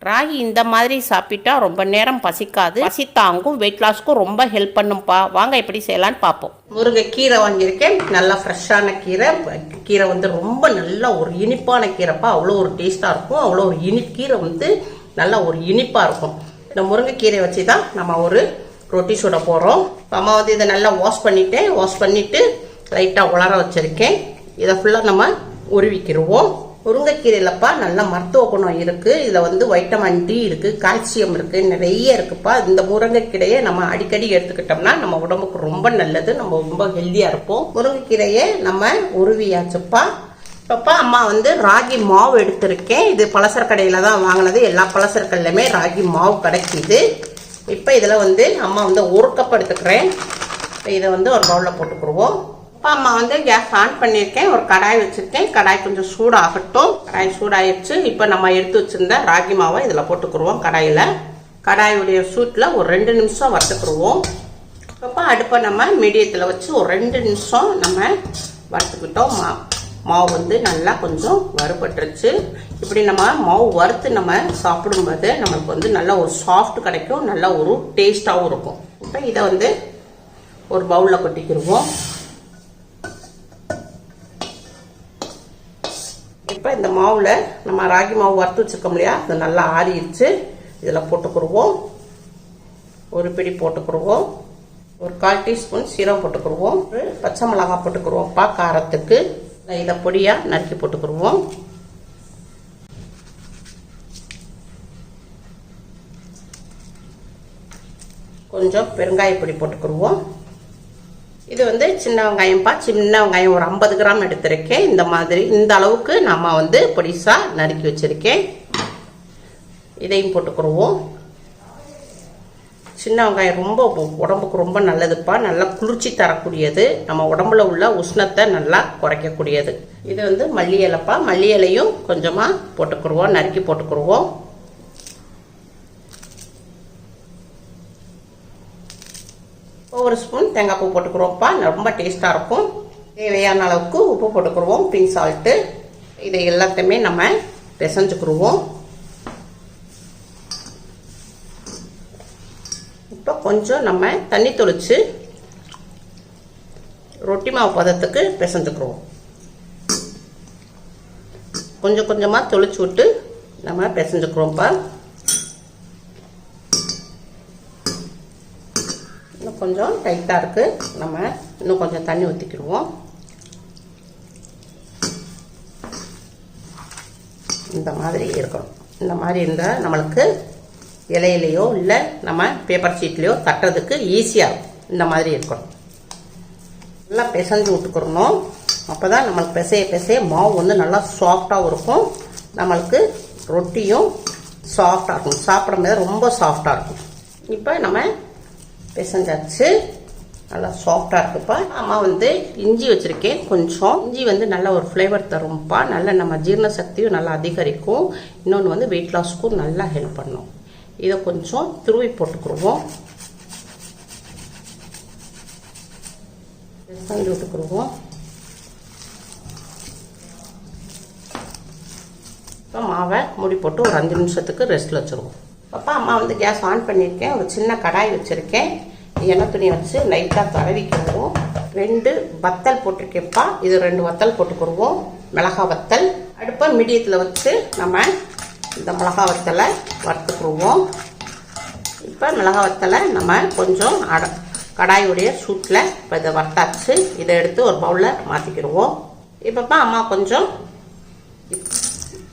ராகி இந்த மாதிரி சாப்பிட்டா ரொம்ப நேரம் பசிக்காது, பசி தாங்கும், வெயிட் லாஸ்க்கும் ரொம்ப ஹெல்ப் பண்ணும்பா. வாங்க எப்படி செய்யலான்னு பார்ப்போம். முருங்கைக்கீரை வாங்கியிருக்கேன். நல்லா ஃப்ரெஷ்ஷான கீரை. கீரை வந்து ரொம்ப நல்லா ஒரு இனிப்பான கீரைப்பா. அவ்வளோ ஒரு டேஸ்ட்டாக இருக்கும். அவ்வளோ ஒரு கீரை வந்து நல்லா ஒரு இனிப்பாக இருக்கும். இந்த முருங்கைக்கீரை வச்சு தான் நம்ம ஒரு ரொட்டி சுட போகிறோம். அம்மா வந்து இதை நல்லா வாஷ் பண்ணிவிட்டு லைட்டாக உலர வச்சுருக்கேன். இதை ஃபுல்லாக நம்ம உருவிக்கிடுவோம். முருங்கைக்கீரையிலப்பா நல்ல மருத்துவ குணம் இருக்கு. இதுல வந்து வைட்டமின் டி இருக்கு, கால்சியம் இருக்கு, நிறைய இருக்குப்பா. இந்த முருங்கைக்கீரையை நம்ம அடிக்கடி எடுத்துக்கிட்டோம்னா நம்ம உடம்புக்கு ரொம்ப நல்லது. நம்ம ரொம்ப ஹெல்தியா இருப்போம். முருங்கைக்கீரையை நம்ம உருவியாச்சுப்பா. இப்பப்பா அம்மா வந்து ராகி மாவு எடுத்திருக்கேன். இது பலசர கடையில தான் வாங்கினது. எல்லா பலசர கடையிலுமே ராகி மாவு கிடைக்குது. இப்ப இதுல வந்து அம்மா வந்து 1 கப் எடுத்துக்கிறேன். இதை வந்து ஒரு பவுல்ல போட்டுக்கிடுவோம். அம்மா வந்து கேஸ் ஆன் பண்ணியிருக்கேன். ஒரு கடாய் வச்சுருக்கேன். கடாய் கொஞ்சம் சூடாகட்டும். கடாய் சூடாயிடுச்சு. இப்போ நம்ம எடுத்து வச்சிருந்த ராகி மாவை இதில் போட்டுக்கிடுவோம். கடாயுடைய சூட்டில் ஒரு 2 நிமிஷம் வறுத்துக்கிடுவோம். அப்போ அடுப்பை நம்ம மீடியத்தில் வச்சு ஒரு 2 நிமிஷம் நம்ம வறுத்துக்கிட்டோம். மாவு வந்து நல்லா கொஞ்சம் வறுபட்டுருச்சு. இப்படி நம்ம மாவு வறுத்து நம்ம சாப்பிடும்போது நம்மளுக்கு வந்து நல்ல ஒரு சாஃப்ட் கிடைக்கும், நல்ல ஒரு டேஸ்டாகவும் இருக்கும். இப்போ இதை வந்து ஒரு பவுலில் கொட்டிக்கிடுவோம். இப்போ இந்த மாவில் நம்ம ராகி மாவு வறுத்து வச்சுருக்கோம் இல்லையா, அது நல்லா ஆறிடுச்சு. இதில் போட்டுக்கிடுவோம். ஒரு பிடி போட்டுக்கிடுவோம். ஒரு 1/4 டீஸ்பூன் சீரகம் போட்டுக்கிடுவோம். ஒரு பச்சை மிளகாய் போட்டுக்கிடுவோம்ப்பா காரத்துக்கு. இதை பொடியாக நறுக்கி போட்டுக்கிடுவோம். கொஞ்சம் பெருங்காய பொடி போட்டுக்கிடுவோம். இது வந்து சின்ன வெங்காயம்ப்பா. சின்ன வெங்காயம் ஒரு 50 கிராம் எடுத்திருக்கேன். இந்த அளவுக்கு நம்ம வந்து பொடிசா நறுக்கி வச்சிருக்கேன். இதையும் போட்டுக்கிடுவோம். சின்ன வெங்காயம் ரொம்ப உடம்புக்கு ரொம்ப நல்லதுப்பா. நல்லா குளிர்ச்சி தரக்கூடியது. நம்ம உடம்புல உள்ள உஷ்ணத்தை நல்லா குறைக்கக்கூடியது. இது வந்து மல்லி இலைப்பா. மல்லி இலையும் கொஞ்சமா போட்டுக்கிடுவோம். நறுக்கி போட்டுக்கிடுவோம். ஒரு ஸ்பூன் தேங்காய் பூ போட்டுக்கிறோம்ப்பா. ரொம்ப டேஸ்டா இருக்கும். தேவையான அளவுக்கு உப்பு போட்டுக்கிடுவோம், பிங்க் சால்ட்டு. இதை எல்லாத்தையுமே நம்ம பிசைஞ்சுக்கிடுவோம். இப்போ கொஞ்சம் நம்ம தண்ணி தொளிச்சு ரொட்டி மாவு பதத்துக்கு பிசைஞ்சுக்கிடுவோம். கொஞ்சம் கொஞ்சமா தொளிச்சு விட்டு நம்ம பிசைஞ்சுக்கிறோம்ப்பா. கொஞ்சம் டைட்டா இருக்கு. நம்ம இன்னும் கொஞ்சம் தண்ணி ஊற்றிக்கிடுவோம். இந்த மாதிரி இருக்கணும். இந்த மாதிரி இருந்தால் நம்மளுக்கு இலையிலையோ இல்லை நம்ம பேப்பர் ஷீட்லையோ தட்டுறதுக்கு ஈஸியாக இருக்கும். இந்த மாதிரி இருக்கணும். நல்லா பிசைஞ்சு விட்டுக்கிறணும். அப்போ தான் நம்மளுக்கு பிசைய மாவு வந்து நல்லா சாஃப்டாகவும் இருக்கும். நம்மளுக்கு ரொட்டியும் சாஃப்டாக இருக்கும். சாப்பிடும்போது ரொம்ப சாஃப்டாக இருக்கும். இப்போ நம்ம பிசைஞ்சாச்சு. நல்லா சாஃப்டாக இருக்குப்பா. அம்மா வந்து இஞ்சி வச்சுருக்கேன். கொஞ்சம் இஞ்சி வந்து நல்ல ஒரு ஃப்ளேவர் தரும்ப்பா. நல்ல நம்ம ஜீரண சக்தியும் நல்லா அதிகரிக்கும். இன்னொன்று வந்து வெயிட் லாஸ்க்கும் நல்லா ஹெல்ப் பண்ணும். இதை கொஞ்சம் துருவி போட்டுக்கிடுவோம். பிசைஞ்சு விட்டுக்கிடுவோம். இப்போ மாவை மூடி போட்டு ஒரு 5 நிமிஷத்துக்கு ரெஸ்ட்டில் வச்சுருவோம். அப்பா அம்மா வந்து கேஸ் ஆன் பண்ணியிருக்கேன். ஒரு சின்ன கடாய் வச்சுருக்கேன். எண்ணெய் துணி வச்சு லைட்டாக தடவிக்கிடுவோம். 2 வத்தல் போட்டிருக்கேன்ப்பா. இது 2 வத்தல் போட்டுக்கிடுவோம். மிளகா வத்தல். அடுப்பை மீடியத்தில் வச்சு நம்ம இந்த மிளகா வத்தலை வறுத்துக்கிடுவோம். இப்போ மிளகா வத்தலை நம்ம கொஞ்சம் கடாயுடைய சூட்டில் இப்போ இதை வறுத்தாச்சு. இதை எடுத்து ஒரு பவுலில் மாற்றிக்கிடுவோம். இப்போப்பா அம்மா கொஞ்சம்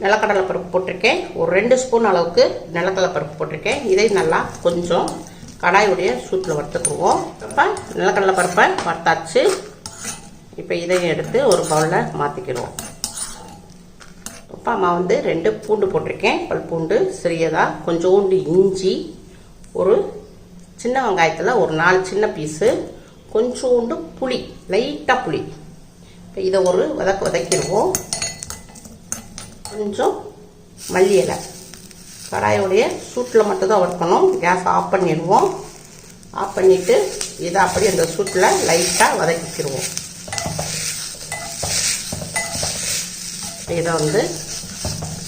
நிலக்கடலை பருப்பு போட்டிருக்கேன். ஒரு 2 ஸ்பூன் அளவுக்கு நிலக்கடலை பருப்பு போட்டிருக்கேன். இதை நல்லா கொஞ்சம் கடாயுடைய சூட்டில் வறுத்துக்குவோம். இப்போ நிலக்கடலை பருப்பை வறுத்தாச்சு. இப்போ இதையும் எடுத்து ஒரு பவுலில் மாற்றிக்கிடுவோம். இப்போ அம்மா வந்து 2 பூண்டு போட்டிருக்கேன். பல் பூண்டு சிறியதாக, கொஞ்சோண்டு இஞ்சி, ஒரு சின்ன வெங்காயத்தில் ஒரு 4 சின்ன பீஸு, கொஞ்சோண்டு புளி, லைட்டாக புளி. இப்போ இதை ஒரு வதக்கிடுவோம். கொஞ்சம் மல்லி இலை. கடாயோடைய சூட்டில் மட்டும்தான் வறுக்கணும். கேஸ் ஆஃப் பண்ணிடுவோம். ஆஃப் பண்ணிவிட்டு இதை அப்படி அந்த சூட்டில் லைட்டாக வதக்கிக்கிடுவோம். இதை வந்து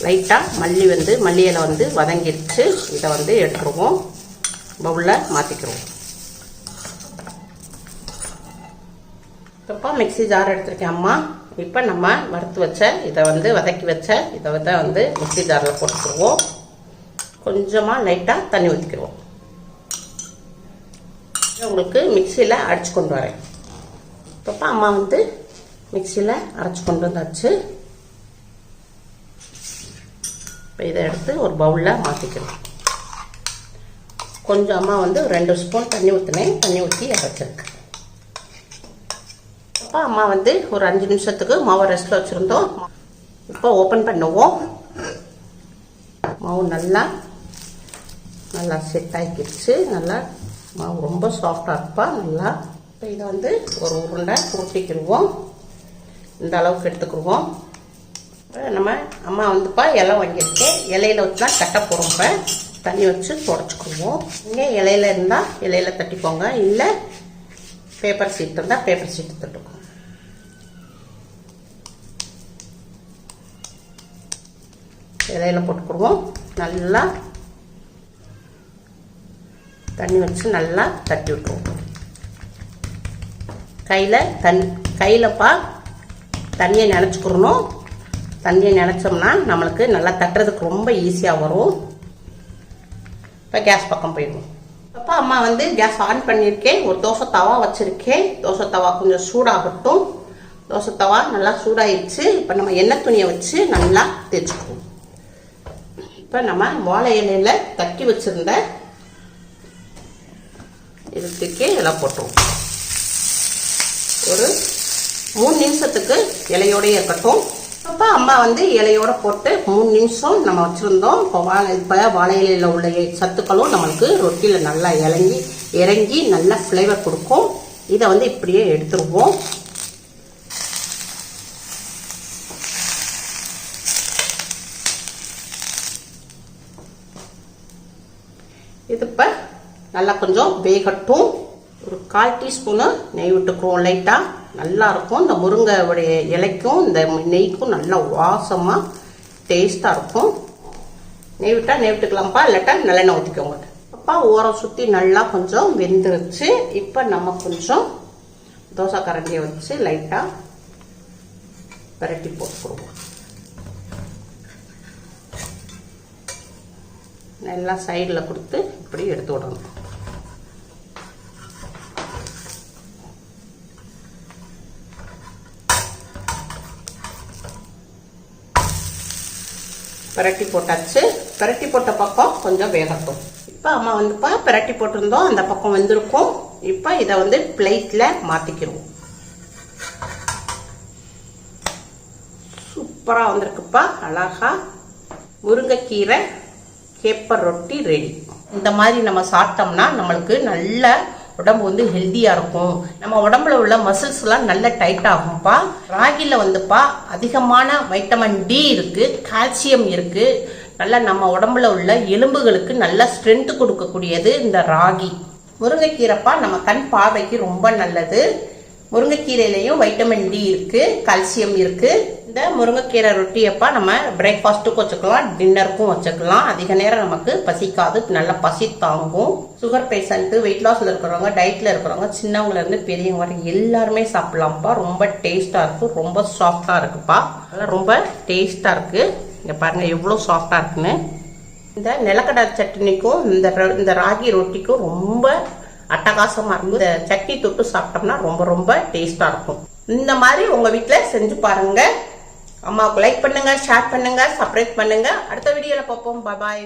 லைட்டாக மல்லி இலை வந்து வதங்கிடுச்சு. இதை வந்து எடுத்துருவோம், பவுலில் மாற்றிக்கிறோம். இப்போ மிக்ஸி ஜார் எடுத்துருக்கேன் அம்மா. இப்போ நம்ம வறுத்து வச்ச இதை வந்து வதக்கி வச்ச இதை வந்து மிக்ஸி ஜாரில் போட்டுக்கிடுவோம். கொஞ்சமாக லைட்டாக தண்ணி ஊற்றிக்கிடுவோம். உங்களுக்கு மிக்சியில் அரைச்சி கொண்டு வரேன். இப்போ அம்மா வந்து மிக்சியில் அரைச்சி கொண்டு வந்தாச்சு. இப்போ இதை எடுத்து ஒரு பவுலில் மாற்றிக்கிறோம். கொஞ்சம் அம்மா வந்து 2 ஸ்பூன் தண்ணி ஊற்றினேன், தண்ணி ஊற்றி அரைச்சிருக்கு. அப்போ அம்மா வந்து ஒரு 5 நிமிஷத்துக்கு மாவை ரெஸ்ட்டில் வச்சுருந்தோம். இப்போ ஓப்பன் பண்ணுவோம். மாவு நல்லா செட் ஆகிக்கிடுச்சு. நல்லா மாவு ரொம்ப சாஃப்டாக இருப்பா நல்லா. இப்போ இதை வந்து ஒரு உருண்டை உருட்டிக்கிடுவோம். இந்த அளவுக்கு எடுத்துக்கிடுவோம். நம்ம அம்மா வந்துப்பா இலை வாங்கியிருக்கேன். இலையில வச்சு தான் தட்ட போகிறோம். இப்போ தண்ணி வச்சு தொடச்சிக்கிடுவோம். இங்கே இலையில இருந்தால் இலையில தட்டிக்கோங்க, இல்லை பேப்பர் சீட் இருந்தால் பேப்பர் சீட்டு தட்டுக்கோங்க. இலையில போட்டுக்கிடுவோம். நல்லா தண்ணி வச்சு நல்லா தட்டி விட்டுருவோம். கையிலப்பா தண்ணியை நினச்சிக்கிறணும். தண்ணியை நினச்சோம்னா நம்மளுக்கு நல்லா தட்டுறதுக்கு ரொம்ப ஈஸியாக வரும். இப்போ கேஸ் பக்கம் போயிடுவோம். அப்போ அம்மா வந்து கேஸ் ஆன் பண்ணியிருக்கேன். ஒரு தோசை தவா வச்சுருக்கேன். தோசை தவா கொஞ்சம் சூடாகட்டும். தோசை தவா நல்லா சூடாயிடுச்சு. இப்போ நம்ம எண்ணெய் துணியை வச்சு நல்லா தேய்ச்சிக்குவோம். இப்போ நம்ம வாழை இலையில தட்டி வச்சுருந்த இதுக்கு எல்லாம் போட்டுருவோம். ஒரு 3 நிமிஷத்துக்கு இலையோடய இருக்கட்டும். அப்போ அம்மா வந்து இலையோட போட்டு 3 நிமிஷம் நம்ம வச்சுருந்தோம். இப்போ வாழை இலையில் உள்ள சத்துக்களும் நம்மளுக்கு ரொட்டியில் நல்லா இறங்கி நல்லா ஃப்ளேவர் கொடுக்கும். இதை வந்து இப்படியே எடுத்துருவோம். இது இப்போ நல்லா கொஞ்சம் வேகட்டும். ஒரு 1/4 டீஸ்பூனு நெய் விட்டுக்குவோம். லைட்டாக நல்லா இருக்கும். இந்த முருங்கையுடைய இலைக்கும் இந்த நெய்க்கும் நல்லா வாசமாக டேஸ்ட்டாக இருக்கும். நெய் விட்டுக்கலாம்ப்பா, இல்லாட்டா நல்லெண்ணெய் ஊற்றிக்கோங்க. அப்பா ஓரம் சுற்றி நல்லா கொஞ்சம் வெந்துருச்சு. இப்போ நம்ம கொஞ்சம் தோசை கரண்டியை வச்சு லைட்டாக பரட்டி போட்டுக்குருவோம். நல்லா சைடில் கொடுத்து இப்படி எடுத்து விடணும். பரட்டி போட்டாச்சு. பரட்டி போட்ட பக்கம் கொஞ்சம் வேகட்டும். இப்போ அம்மா வந்துப்பா பரட்டி போட்டிருந்தோம், அந்த பக்கம் வந்திருக்கும். இப்போ இதை வந்து பிளேட்டில் மாற்றிக்கிடுவோம். சூப்பராக வந்திருக்குப்பா. அழகா முருங்கைக்கீரை கேப்பர் ரொட்டி ரெடி. இந்த மாதிரி நம்ம சாப்பிட்டோம்னா நம்மளுக்கு நல்ல உடம்பு வந்து ஹெல்த்தியாக இருக்கும். நம்ம உடம்புல உள்ள மசில்ஸ்லாம் நல்ல டைட் ஆகும்ப்பா. ராகியில் வந்துப்பா அதிகமான வைட்டமின் டி இருக்குது, கால்சியம் இருக்குது. நல்லா நம்ம உடம்புல உள்ள எலும்புகளுக்கு நல்ல ஸ்ட்ரென்த் கொடுக்கக்கூடியது இந்த ராகி. முருங்கைக்கீரைப்பா நம்ம கண் பார்வைக்கு ரொம்ப நல்லது. முருங்கைக்கீரையிலையும் வைட்டமின் டி இருக்குது, கால்சியம் இருக்குது. இந்த முருங்கைக்கீரை ரொட்டியப்பா நம்ம பிரேக்ஃபாஸ்ட்டுக்கும் வச்சுக்கலாம், டின்னருக்கும் வச்சுக்கலாம். அதிக நேரம் நமக்கு பசிக்காது, நல்லா பசி தாங்கும். சுகர் பேஷண்ட்டு, வெயிட் லாஸில் இருக்கிறவங்க, டயட்டில் இருக்கிறவங்க, சின்னவங்கலேருந்து பெரியவங்க வரை எல்லாருமே சாப்பிட்லாம்ப்பா. ரொம்ப டேஸ்ட்டாக இருக்கும், ரொம்ப சாஃப்டாக இருக்குப்பா. அதெல்லாம் ரொம்ப டேஸ்ட்டாக இருக்குது. இங்கே பாருங்கள் எவ்வளோ சாஃப்டாக இருக்குன்னு. இந்த நிலக்கடலை சட்னிக்கும் இந்த ராகி ரொட்டிக்கும் ரொம்ப அட்டகாசமாக இருக்கும். இந்த சட்னி தொட்டு சாப்பிட்டோம்னா ரொம்ப ரொம்ப டேஸ்ட்டாக இருக்கும். இந்த மாதிரி உங்கள் வீட்டில் செஞ்சு பாருங்கள். அம்மாவுக்கு லைக் பண்ணுங்க, ஷேர் பண்ணுங்க, சப்ஸ்கிரைப் பண்ணுங்க. அடுத்த வீடியோல பார்ப்போம். பாய்.